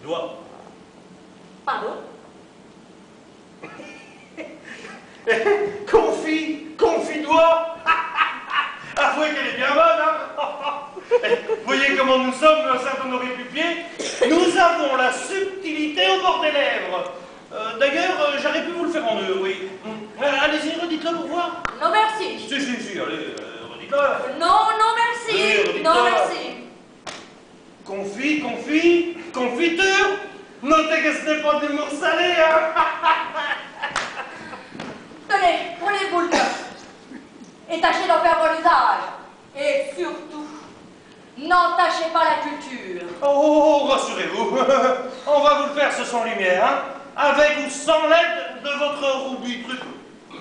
Toi. Pardon? Confidois. Avouez qu'elle est bien bonne, hein. Voyez comment nous sommes, un certain nombre de pieds. Nous avons la subtilité au bord des lèvres. D'ailleurs, j'aurais pu vous le faire en deux, oui. Allez-y, redites-le pour voir. Non, merci. Si, allez, redites-le. Non, non, merci. Oui, Non, merci. Confiture. Notez que ce n'est pas d'humour salé, hein. Tenez, prenez le boule d'œuf. Et tâchez d'en faire bon usage. Et surtout, n'entachez pas la culture. Oh, rassurez-vous. On va vous le faire ce sans lumière, hein. Avec ou sans l'aide de votre roubi truc.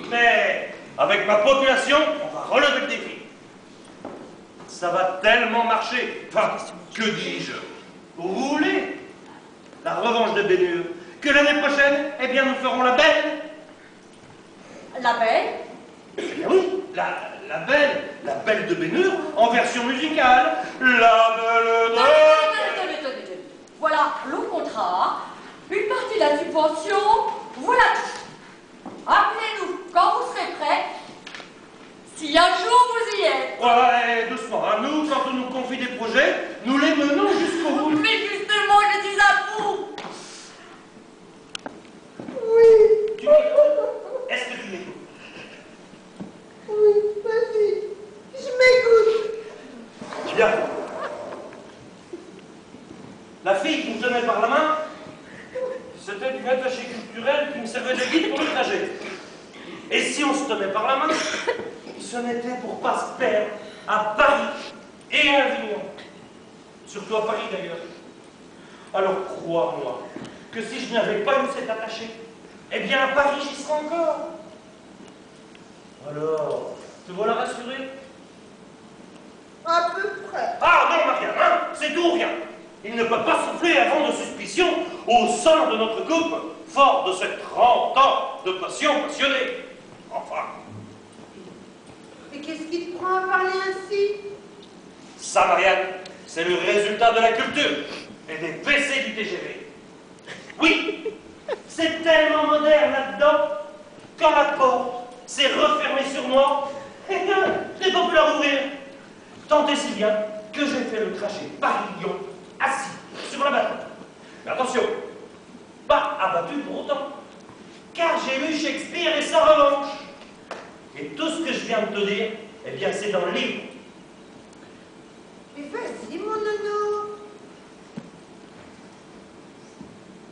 Mais avec ma population, on va relever le défi. Ça va tellement marcher. Enfin, que dis-je? Rouler. La revanche de Bénure. Que l'année prochaine, eh bien, nous ferons la belle. La belle? Eh bien oui, la belle de Bénure en version musicale. La belle de... Tenez. Voilà le contrat, une partie de la subvention, voilà tout. Appelez-nous quand vous serez prêts, si un jour vous y êtes. Voilà, et doucement, hein. Nous, quand on nous confie des projets, nous les menons jusqu'au bout. Mais justement, je dis à vous. Oui. Tu m'écoutes? Est-ce que tu m'écoutes? Oui, vas-y. Je m'écoute. Bien. La fille qui me tenait par la main, c'était une attachée culturelle qui me servait de guide pour le trajet. Et si on se tenait par la main, ce n'était pour pas se perdre à Paris et à Avignon. Surtout à Paris d'ailleurs. Alors crois-moi que si je n'avais pas eu cette attachée, eh bien à Paris j'y serais encore. Alors, te voilà rassuré? À peu près. Ah non, Marianne, hein, c'est tout ou rien. Il ne peut pas souffler avant de suspicion au sein de notre couple, fort de ces 30 ans de passion passionnée. Enfin, Mais qu'est-ce qui te prend à parler ainsi? ça, Marianne, c'est le résultat de la culture et des WC du TGV. Oui, c'est tellement moderne là-dedans, quand la porte s'est refermée sur moi, eh bien, je n'ai pas pu la rouvrir. Tant et si bien que j'ai fait le trajet Paris-Lyon assis sur la batterie. Mais attention, pas abattu pour autant, car j'ai lu Shakespeare et sa revanche. Et tout ce que je viens de te dire, eh bien, c'est dans le livre. Mais vas-y, mon nono.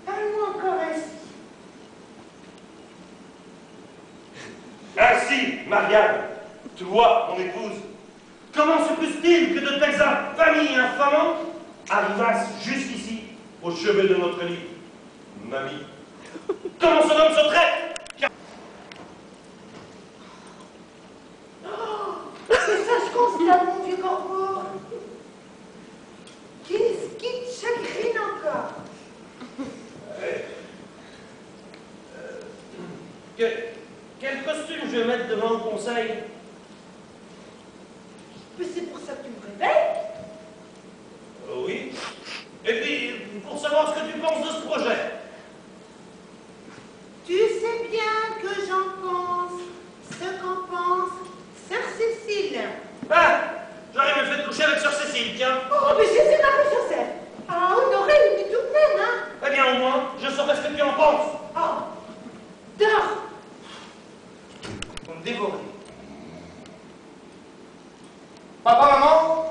Parle-moi encore ainsi. Ainsi, Marianne, toi, mon épouse, comment se peut-il que de telles infamies infamantes arrivassent jusqu'ici, au chevet de notre lit? Mamie, comment ce homme se traite? C'est ça, je constate, mon vieux corbeau. Qu'est-ce qui te chagrine encore? Quel costume je vais mettre devant le conseil? Mais c'est pour ça que tu me réveilles. Oui. Et puis, pour savoir ce que tu penses de ce projet. Tu sais bien que j'en pense ce qu'en pense Sœur Cécile. Ah, j'aurais mieux fait de coucher avec Sœur Cécile, tiens. Oh, mais je sais pas que sur scène. Ah, Honoré, il dit tout de même, hein. Eh bien, au moins, je saurais ce que tu en penses. Oh, dors. Vous me dévorez. Papa, maman,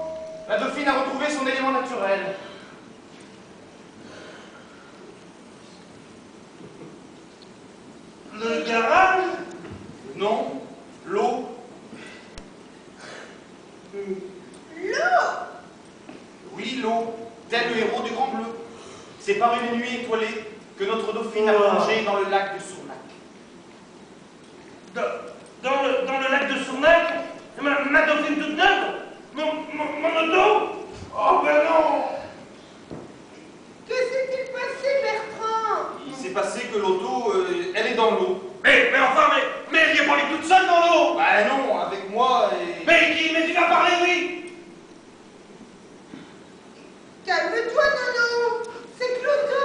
la dauphine a retrouvé son élément naturel. Le garage? Non, l'eau. L'eau. Oui, l'eau, tel le héros du Grand Bleu. C'est par une nuit étoilée que notre dauphine a plongé dans le lac de Sournac. Dans le lac de Sournac? Ma dauphine toute neuve? Mon auto? Oh ben non! Que s'est-il passé, Bertrand? Il s'est passé que l'auto, elle est dans l'eau. Mais enfin, mais elle n'y est pas allée toute seule dans l'eau! Bah non, avec moi et... Mais tu vas parler, oui! Calme-toi, Nono. C'est que l'auto.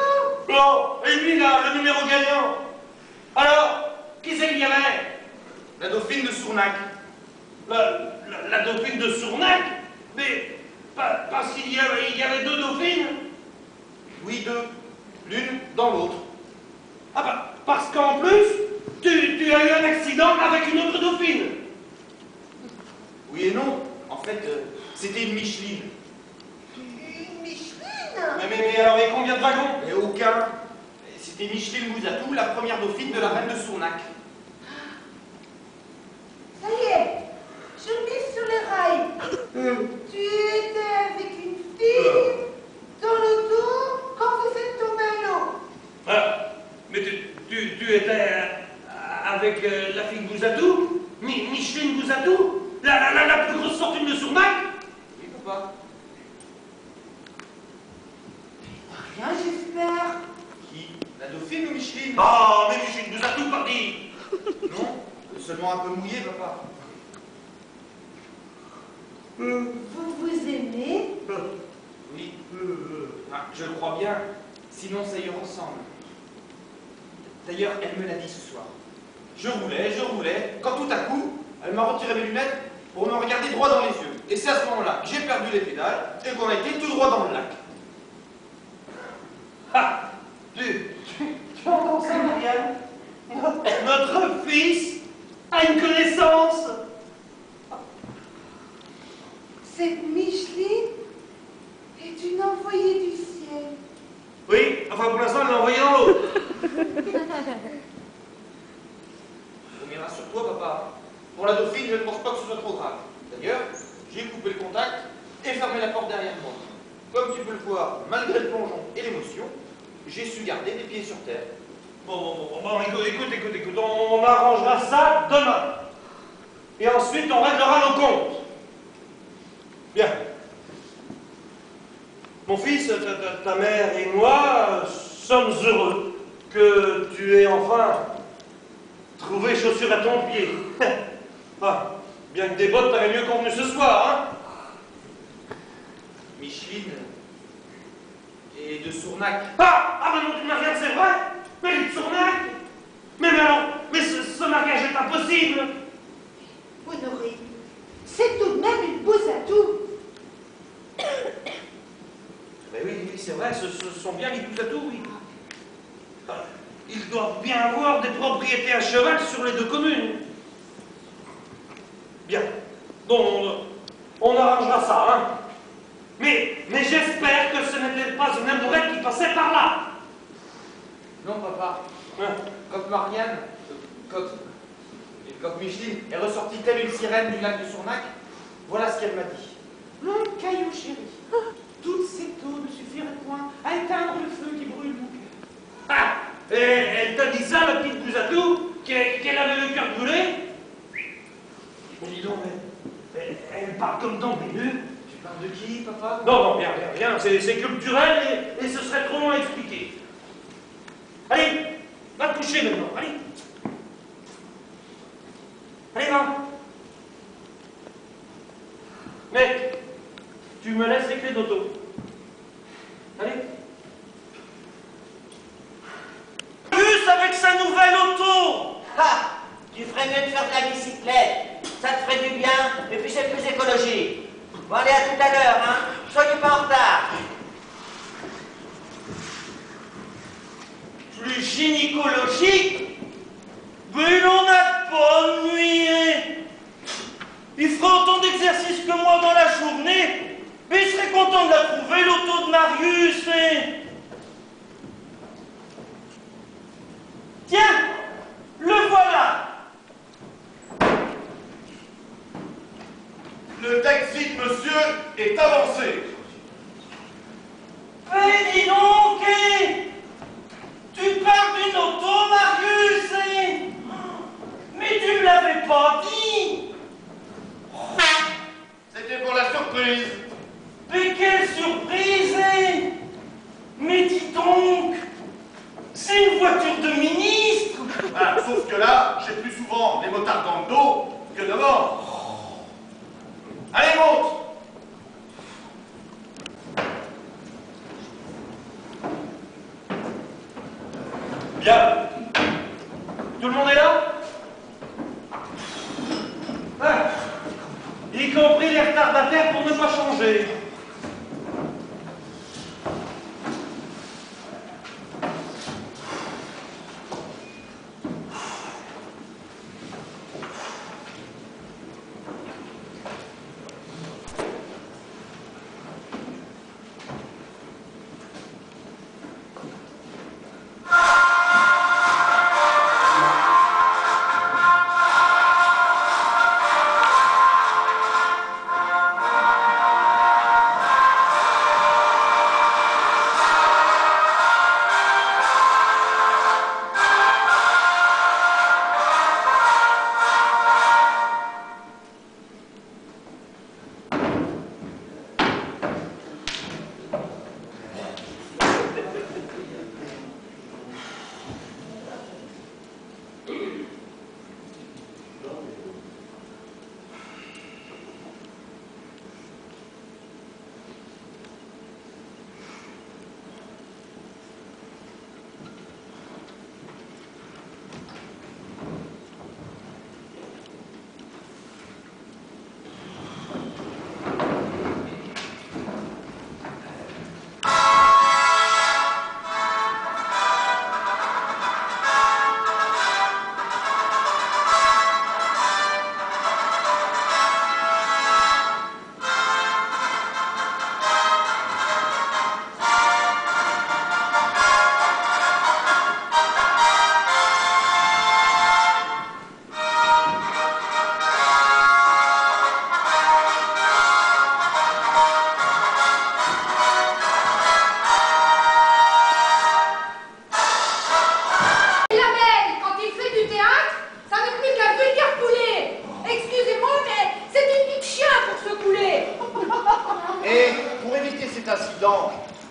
Bon, et lui là, le numéro gagnant. Alors, qui c'est qu'il y avait? La dauphine de Sournac. La dauphine de Sournac? Mais, parce qu'il y avait deux dauphines? Oui, deux. L'une dans l'autre. Ah bah, parce qu'en plus, tu as eu un accident avec une autre dauphine. Oui et non. En fait, c'était une Micheline. Une Micheline? Mais alors, et combien de wagons? Mais aucun. C'était Micheline Bouzatou, la première dauphine de la reine de Sournac. Ça y est, je mise sur les rails. Tu étais avec une fille dans l'auto quand vous êtes tombé à l'eau. Ah, mais tu étais avec la fille Bouzatou? Micheline Bouzatou? La plus grosse fortune de Sournac? Oui, papa. Rien, j'espère. Qui? La dauphine ou Micheline? Oh, mais Micheline Bouzatou, pardi! Non, seulement un peu mouillé, papa. Vous vous aimez? Oui. Ah, je le crois bien. Sinon, ça ira ensemble. D'ailleurs, elle me l'a dit ce soir. Je roulais, quand tout à coup, elle m'a retiré mes lunettes pour me regarder droit dans les yeux. Et c'est à ce moment-là que j'ai perdu les pédales et qu'on a été tout droit dans le lac. Ah, tu entends ça, Marianne? Notre fils a une connaissance. Cette Micheline est une envoyée du ciel. Oui, enfin pour l'instant, elle l'a envoyé dans l'eau. On ira sur toi, papa. Pour la dauphine, je ne pense pas que ce soit trop grave. D'ailleurs, j'ai coupé le contact et fermé la porte derrière moi. Comme tu peux le voir, malgré le plongeon et l'émotion, j'ai su garder les pieds sur terre. Bon, écoute, on arrangera ça demain. Et ensuite, on réglera nos comptes. Bien. Mon fils, ta mère et moi sommes heureux que tu aies enfin trouvé chaussure à ton pied. Ah, bien que des bottes t'avaient mieux convenu ce soir, hein? Micheline et de Sournac. Ah, mais non, tu m'as rien, c'est vrai? Mais il est de Sournac? Mais alors, mais ce mariage est impossible! Honoré, c'est tout de même une Bouzatou. Mais oui, c'est vrai, ce sont bien les Bouzatou, oui. Ah, ils doivent bien avoir des propriétés à cheval sur les deux communes. Bien. Bon, on arrangera ça, hein. Mais j'espère que ce n'était pas une amourette qui passait par là. Non, papa. Hein? Quand Marianne, quand Micheline est ressortie telle une sirène du lac de Sournac, voilà ce qu'elle m'a dit. Mon caillou chéri, toute cette eau ne suffirait point à éteindre le feu qui brûle mon cœur. Ah, et elle t'a dit ça, la petite Bouzatou, qu'elle avait le cœur brûlé? Mais dis donc, elle parle comme dans des nœuds. Tu parles de qui, papa? Non, rien, c'est culturel et ce serait trop long à expliquer. Allez, va te coucher maintenant, allez. Allez, va. Mec, tu me laisses les clés d'auto. Allez. Plus avec sa nouvelle auto. Ah, tu ferais mieux de faire de la bicyclette. Ça te ferait du bien, et puis c'est plus écologique. Bon, allez, à tout à l'heure, hein. Soyez pas en retard. Plus gynécologique? Mais l'on n'a pas ennuyé. Il fera autant d'exercices que moi dans la journée, mais il serait content de la trouver, l'auto de Marius, et... Tiens, le voilà. Le taxi de monsieur est avancé. Mais dis donc, tu parles d'une auto, Marius, mais tu me l'avais pas dit. C'était pour la surprise. Mais quelle surprise! Bien. Tout le monde est là? Ah. Y compris les retardataires pour ne pas changer.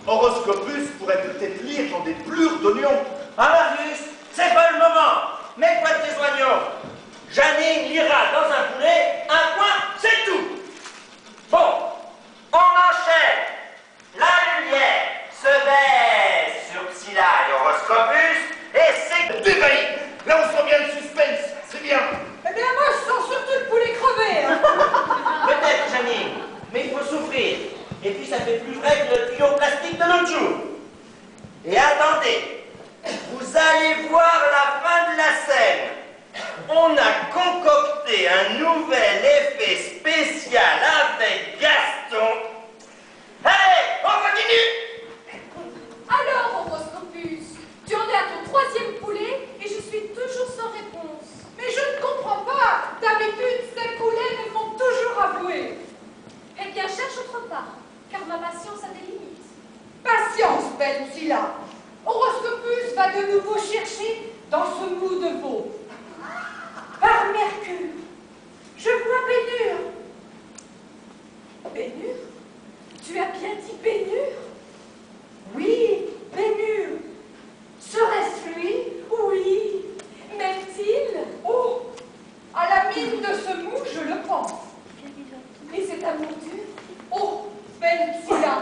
Horoscopus pourrait peut-être lire dans des plures d'oignons. Ah Marius, c'est pas le moment. Mets-toi de tes oignons. Janine lira dans un poulet, un point, c'est tout. Bon, on enchaîne. La lumière se baisse sur Psylla et Horoscopus et c'est... Débailli. Là on sent bien le suspense, c'est bien. Eh bien moi je sens surtout le poulet crevé. Hein. Peut-être Janine, mais il faut souffrir. Et puis ça fait plus vrai que le tuyau plastique de l'autre jour. Et attendez, vous allez voir la fin de la scène. On a concocté un nouvel effet spécial avec Gaston. Allez, on continue. Alors, Horoscopus, tu en es à ton 3e poulet et je suis toujours sans réponse. Mais je ne comprends pas. D'habitude, ces poulets me font toujours avouer. Eh bien, cherche autre part, car ma patience a des limites. Patience, belle Psylla. Horoscopus va de nouveau chercher dans ce mou de veau. Par Mercure, je vois Bénure. Bénure? Tu as bien dit Bénure? Oui, Bénure. Serait-ce lui? Oui. M'aime-t-il? Oh, à la mine de ce mou, je le pense. Et c'est amour dur? Oh, belle Psylla,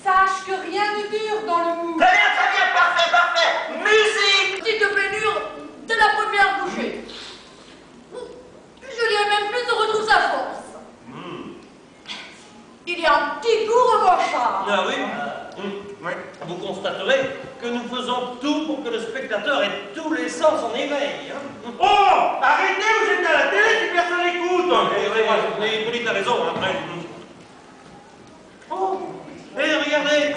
sache que rien ne dure dans le mou. Très bien, parfait, parfait. Musique. Petite Bénure, de la première bouchée. Je dirais même plus de retrouve sa force. Il y a un petit goût revanchard. Ah oui. Oui. Vous constaterez que nous faisons tout pour que le spectateur ait tous les sens en éveil. Hein. Oh, arrêtez, vous êtes à la télé si personne n'écoute. Hippolyte a raison. Hein. Oh, et regardez.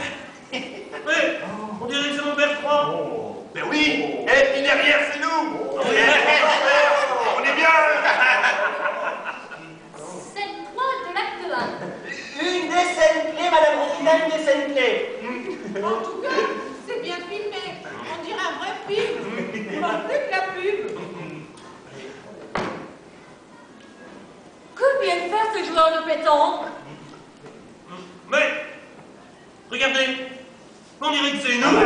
On dirait que c'est mon Bertrand. Ben oui, et puis derrière c'est nous. On est bien. Scène 3 de l'acte 1. Une des scènes clés, Madame Rosina, une des scènes clés. En tout cas, c'est bien filmé. On dirait un vrai film. Pas plus que la pub. Que viennent faire ces joueurs de pétanque? Mais, regardez, on dirait que c'est nous.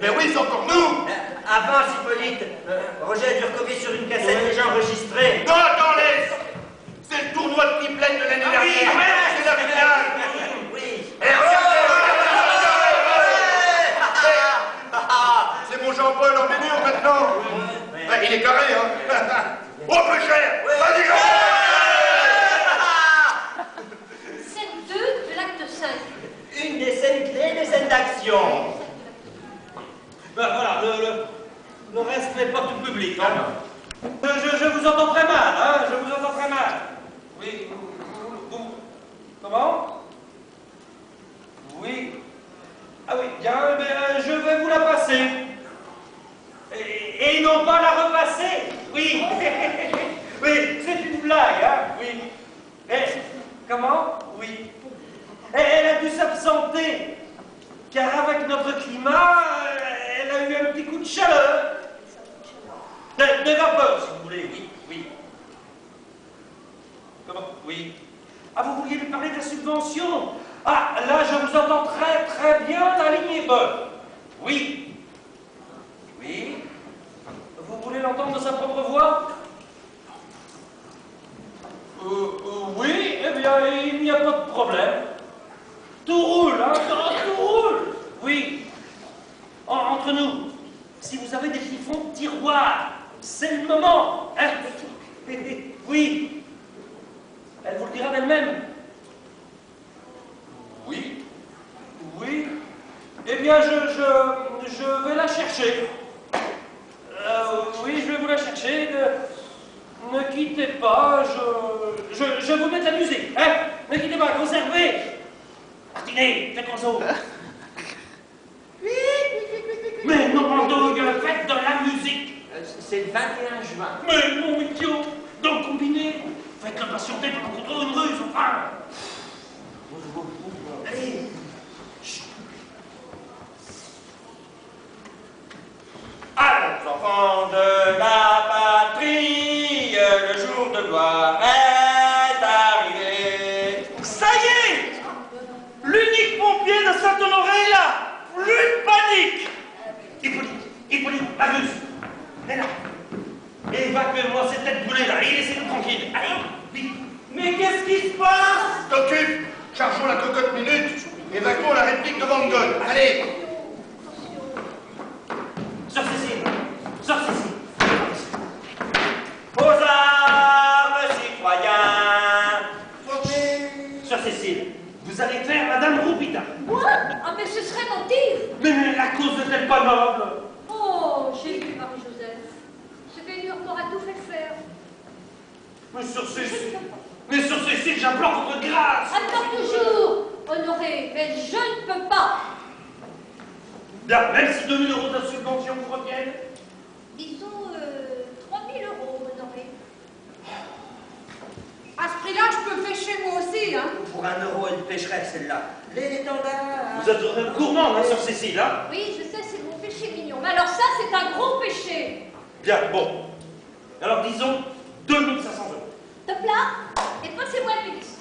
Ben oui, c'est encore nous. Avance, Hippolyte. Roger a dû recopier sur une cassette déjà enregistrée. Non, attends, laisse. C'est le tournoi de triplette de l'année dernière. C'est la finale. Oui. Et regardez, regardez. C'est mon Jean-Paul en bénure peu cher. Vas-y, Scène 2 de l'acte 5. Une des scènes clés des scènes d'action. Ben voilà, le reste n'est pas tout public. Hein. Je vous entends très mal, hein, je vous entends très mal. Oui, comment? Oui. Ah oui, bien, ben, je vais vous la passer. Et non pas la repasser. Oui. Oui, c'est une blague, hein, oui. Comment? Oui. Elle a dû s'absenter, car avec notre climat, elle a eu un petit coup de chaleur. De vapeur, si vous voulez, oui, oui. Comment? Oui. Ah, vous vouliez lui parler de la subvention? Ah, là, je vous entends très, très bien, la ligne est bonne. Oui. Oui. Vous voulez l'entendre de sa propre voix? Oui, eh bien, il n'y a pas de problème. Tout roule, hein, tout roule. Oui. Entre nous, si vous avez des petits fonds de tiroir, c'est le moment, hein? Oui. Elle vous le dira d'elle-même. Oui. Oui. Eh bien, je vais la chercher. Oui, je vais vous la chercher. Ne quittez pas, je vous mets de la musique, hein? Ne quittez pas, conservez. Martinet, faites Roseau. Mais non, donc, faites de la musique. C'est le 21 juin. Mais mon idiot, dans le combiné, faites-le patienter pendant qu'on trouve une ruse, enfin. Allez. Chut. Allons, enfants de la patrie, le jour de gloire est arrivé. Ça y est, l'unique pompier de Saint-Honoré est là. Plus de panique. Hippolyte, Marius, est là. Évacue-moi cette tête brûlée là et laissez-nous tranquille. Allez, vite. Mais qu'est-ce qui se passe? T'occupe. Chargeons la cocotte minute. Évacuons la réplique de Van Gogh. Allez. Sœur Cécile, Sœur Cécile. Aux armes, citoyens. Sœur Cécile, vous allez faire Madame Roupita. Moi? Ah, mais ce serait mentir. Mais la cause n'est-elle pas noble? Oh, j'ai vu Marie-Joseph. Ce Vénure t'aura tout fait faire. Mais Sœur Cécile, j'implore votre grâce. Attends toujours, Honoré, mais je ne peux pas. Bien, même si 2 000 € de subvention vous reviennent. Disons 3 000 €, Honoré. À ce prix-là, je peux pêcher moi aussi, hein. Pour 1 euro, elle pêcherait celle-là. L'étendard. Vous êtes gourmande, hein, Sœur Cécile, hein? Oui, je sais, c'est mon péché mignon. Mais alors ça, c'est un gros péché. Bien, bon. Alors disons 2 500 €. Top là, et passez-moi le pénis.